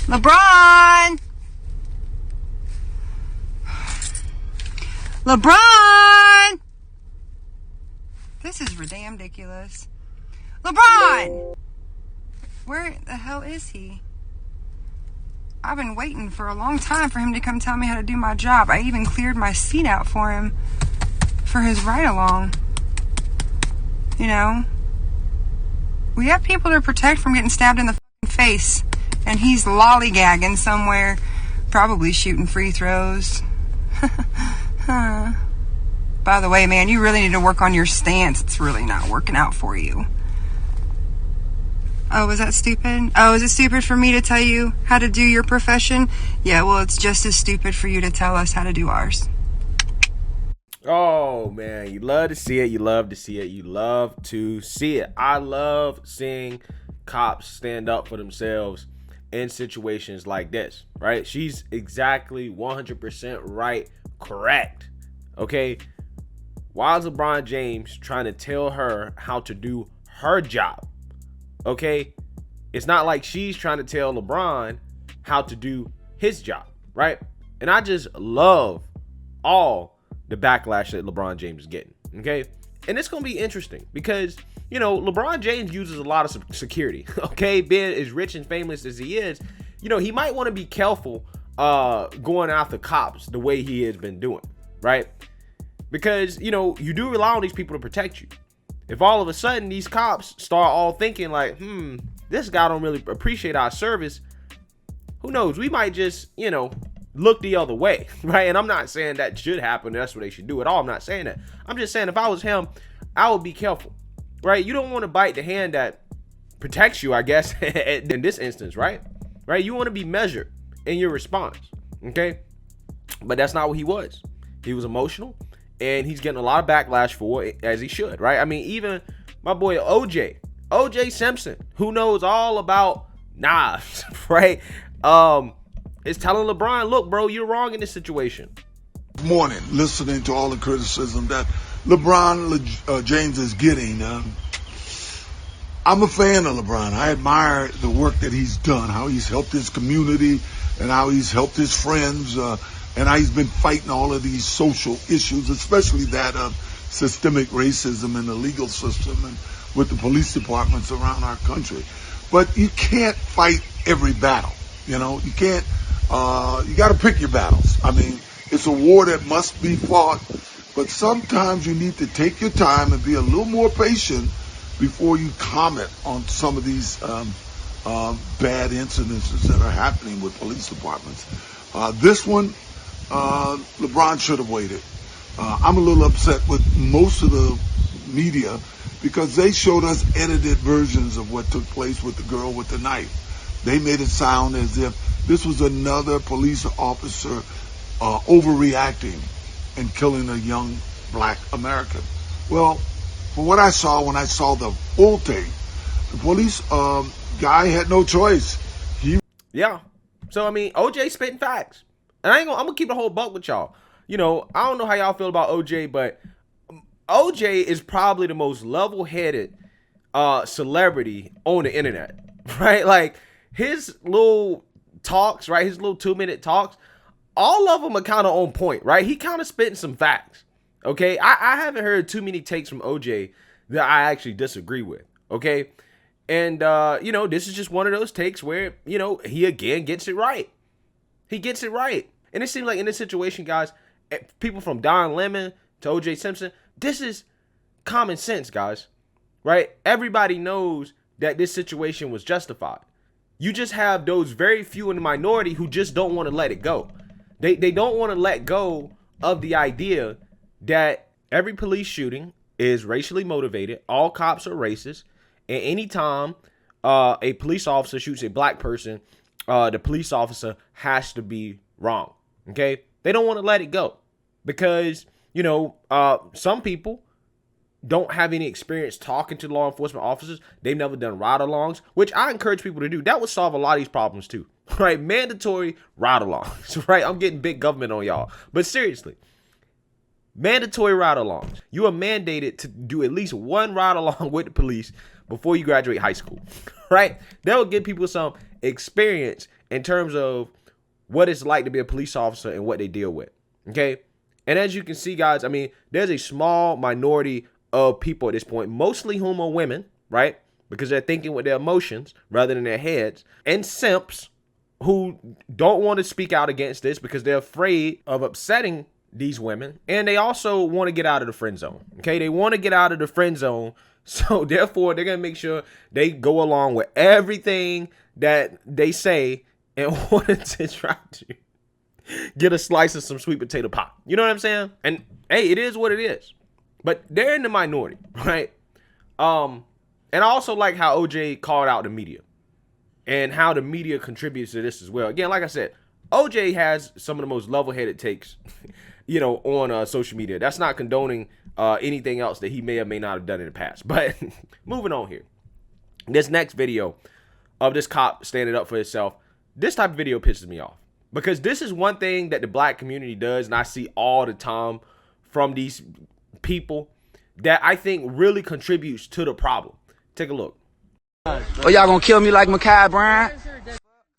LeBron! LeBron! This is damn ridiculous. LeBron! Where the hell is he? I've been waiting for a long time for him to come tell me how to do my job. I even cleared my seat out for him for his ride-along. You know? We have people to protect from getting stabbed in the face. And he's lollygagging somewhere, probably shooting free throws. By the way, man, you really need to work on your stance. It's really not working out for you. Oh, was that stupid? Oh, is it stupid for me to tell you how to do your profession? Yeah, well, it's just as stupid for you to tell us how to do ours. Oh, man, you love to see it. You love to see it. You love to see it. I love seeing cops stand up for themselves in situations like this, right? She's exactly 100% right, correct, okay? Why is LeBron James trying to tell her how to do her job, okay? It's not like she's trying to tell LeBron how to do his job, right? And I just love all the backlash that LeBron James is getting, okay? And it's going to be interesting because, you know, LeBron James uses a lot of security, okay? Being as rich and famous as he is, you know, he might want to be careful going after cops the way he has been doing, right? Because, you know, you do rely on these people to protect you. If all of a sudden these cops start all thinking like, this guy don't really appreciate our service, who knows? We might just, you know, look the other way, right? And I'm not saying that should happen. That's what they should do at all. I'm not saying that. I'm just saying if I was him, I would be careful, right? You don't want to bite the hand that protects you, I guess, in this instance, right? Right? You want to be measured in your response, okay? But that's not what he was. He was emotional, and he's getting a lot of backlash for it, as he should, right? I mean, even my boy OJ Simpson, who knows all about knives, right? Is telling LeBron, look, bro, you're wrong in this situation. Morning, listening to all the criticism that LeBron James is getting. I'm a fan of LeBron. I admire the work that he's done, how he's helped his community and how he's helped his friends, and how he's been fighting all of these social issues, especially that of systemic racism in the legal system and with the police departments around our country. But you can't fight every battle. You know, you can't. You got to pick your battles. I mean, it's a war that must be fought, but sometimes you need to take your time and be a little more patient before you comment on some of these bad incidences that are happening with police departments. This one, LeBron should have waited. I'm a little upset with most of the media because they showed us edited versions of what took place with the girl with the knife. They made it sound as if this was another police officer overreacting and killing a young black American. Well, from what I saw when I saw the full tape, the police guy had no choice. Yeah. So, I mean, OJ spitting facts. And I'm going to keep the whole buck with y'all. You know, I don't know how y'all feel about OJ, but OJ is probably the most level-headed celebrity on the internet, right? Like, his little talks, right? His little 2-minute talks, all of them are kind of on point, right? He kind of spitting some facts, okay? I haven't heard too many takes from OJ that I actually disagree with, okay? And, you know, this is just one of those takes where, you know, he again gets it right. He gets it right. And it seems like in this situation, guys, people from Don Lemon to OJ Simpson, this is common sense, guys, right? Everybody knows that this situation was justified. You just have those very few in the minority who just don't want to let it go. They don't want to let go of the idea that every police shooting is racially motivated. All cops are racist. And anytime a police officer shoots a black person, the police officer has to be wrong. Okay? They don't want to let it go because, you know, some people don't have any experience talking to law enforcement officers. They've never done ride-alongs, which I encourage people to do. That would solve a lot of these problems too, right? Mandatory ride-alongs, right? I'm getting big government on y'all. But seriously, mandatory ride-alongs. You are mandated to do at least one ride-along with the police before you graduate high school, right? That will give people some experience in terms of what it's like to be a police officer and what they deal with. Okay. And as you can see, guys, I mean, there's a small minority of people at this point, mostly whom are women, right? Because they're thinking with their emotions rather than their heads, and simps who don't want to speak out against this because they're afraid of upsetting these women. And they also want to get out of the friend zone. Okay. They want to get out of the friend zone. So therefore, they're going to make sure they go along with everything that they say in order to try to get a slice of some sweet potato pie. You know what I'm saying? And hey, it is what it is. But they're in the minority, right? And I also like how OJ called out the media and how the media contributes to this as well. Again, like I said, OJ has some of the most level-headed takes, you know, on social media. That's not condoning anything else that he may or may not have done in the past. But moving on here. This next video of this cop standing up for himself, this type of video pisses me off. Because this is one thing that the black community does, and I see all the time from these people that I think really contributes to the problem. Take a look. Oh, y'all gonna kill me like Makai Bryant?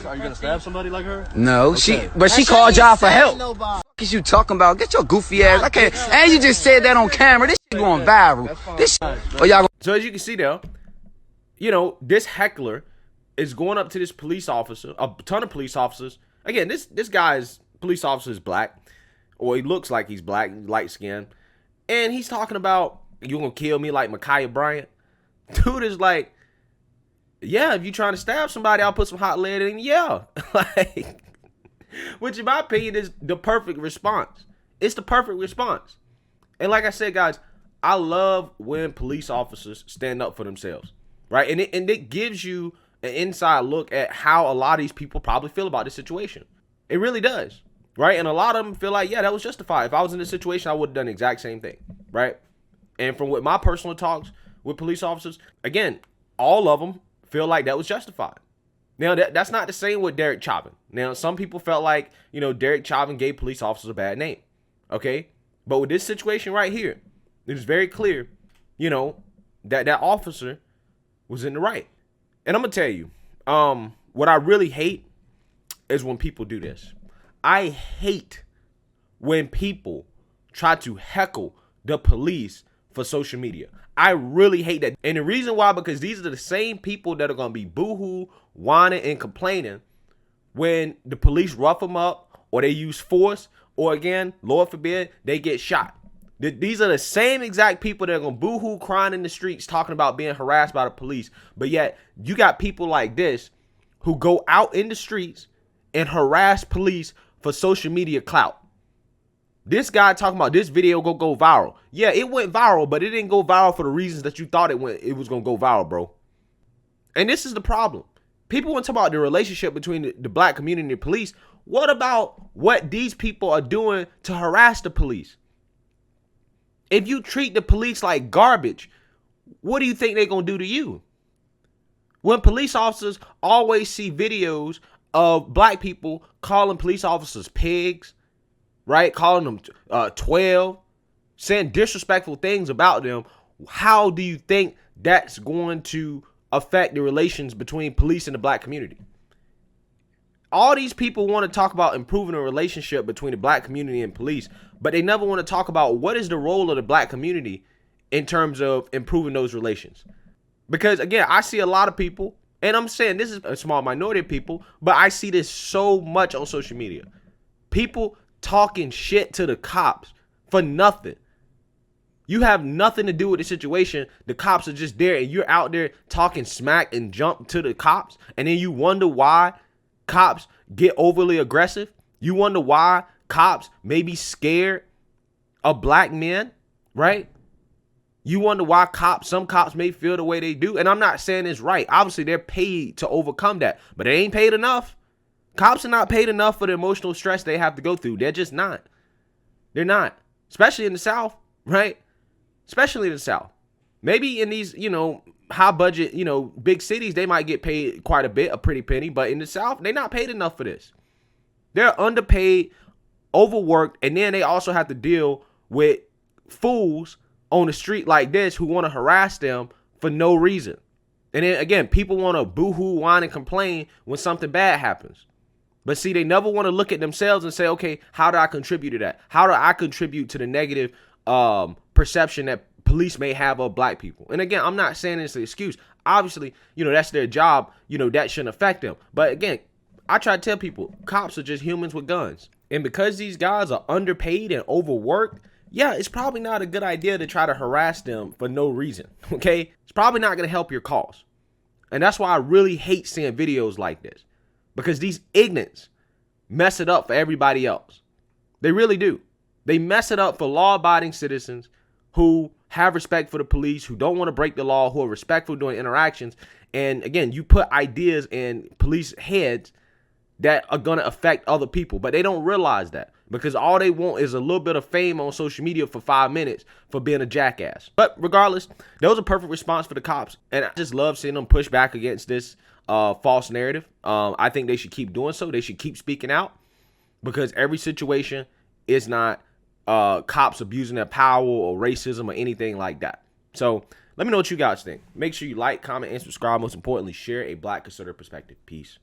Are you gonna stab somebody like her? No, Okay. she called y'all for help. What is you talking about? Get your goofy ass. I can't. And you just said that on camera. This shit going viral. This. Oh, y'all. So as you can see there, you know, this heckler is going up to this police officer, a ton of police officers. Again, this guy's police officer is black, or he looks like he's black, light skinned, and he's talking about, you gonna kill me like Micaiah Bryant? Dude is like, yeah, if you trying to stab somebody, I'll put some hot lead in. Yeah, like, which in my opinion is the perfect response. It's the perfect response. And like I said, guys, I love when police officers stand up for themselves, right? And it gives you an inside look at how a lot of these people probably feel about this situation. It really does, right? And a lot of them feel like, yeah, that was justified. If I was in this situation, I would have done the exact same thing, right? And from what my personal talks with police officers, again, all of them feel like that was justified. Now, that's not the same with Derek Chauvin. Now, some people felt like, you know, Derek Chauvin gave police officers a bad name, okay? But with this situation right here, it was very clear, you know, that officer was in the right. And I'm going to tell you, what I really hate is when people do this. I hate when people try to heckle the police for social media. I really hate that. And the reason why, because these are the same people that are going to be boohoo, whining, and complaining when the police rough them up or they use force or, again, Lord forbid, they get shot. These are the same exact people that are going to boohoo crying in the streets talking about being harassed by the police. But yet you got people like this who go out in the streets and harass police for social media clout. This guy talking about this video go viral. Yeah, it went viral, but it didn't go viral for the reasons that you thought it was going to go viral, bro. And this is the problem. People want to talk about the relationship between the black community and the police. What about what these people are doing to harass the police? If you treat the police like garbage, what do you think they're going to do to you? When police officers always see videos of black people calling police officers pigs, right? Calling them 12, saying disrespectful things about them. How do you think that's going to affect the relations between police and the black community? All these people want to talk about improving a relationship between the black community and police, but they never want to talk about what is the role of the black community in terms of improving those relations. Because again, I see a lot of people, and I'm saying this is a small minority of people, but I see this so much on social media. People talking shit to the cops for nothing. You have nothing to do with the situation. The cops are just there and you're out there talking smack and jump to the cops. And then you wonder why cops get overly aggressive. You wonder why cops may be scared of black men, right? You wonder why some cops may feel the way they do. And I'm not saying it's right. Obviously, they're paid to overcome that, but they ain't paid enough. Cops are not paid enough for the emotional stress they have to go through. They're just not. They're not. Especially in the South, right? Especially in the South. Maybe in these, high budget, big cities, they might get paid quite a bit, a pretty penny. But in the South, they're not paid enough for this. They're underpaid, overworked, and then they also have to deal with fools on the street like this who want to harass them for no reason. And then again, people want to boohoo, whine, and complain when something bad happens. But see, they never want to look at themselves and say, okay, how do I contribute to that? How do I contribute to the negative perception that police may have of black people? And again, I'm not saying it's an excuse. Obviously, that's their job. That shouldn't affect them. But again, I try to tell people, cops are just humans with guns. And because these guys are underpaid and overworked, yeah, it's probably not a good idea to try to harass them for no reason, okay? It's probably not going to help your cause. And that's why I really hate seeing videos like this, because these ignorants mess it up for everybody else. They really do. They mess it up for law-abiding citizens who have respect for the police, who don't want to break the law, who are respectful during interactions. And again, you put ideas in police heads that are going to affect other people, but they don't realize that, because all they want is a little bit of fame on social media for 5 minutes for being a jackass. But regardless, that was a perfect response for the cops, and I just love seeing them push back against this false narrative. I think they should keep doing so. They should keep speaking out, because every situation is not cops abusing their power or racism or anything like that. So let me know what you guys think. Make sure you like, comment, and subscribe. Most importantly, share a Black conservative perspective. Peace.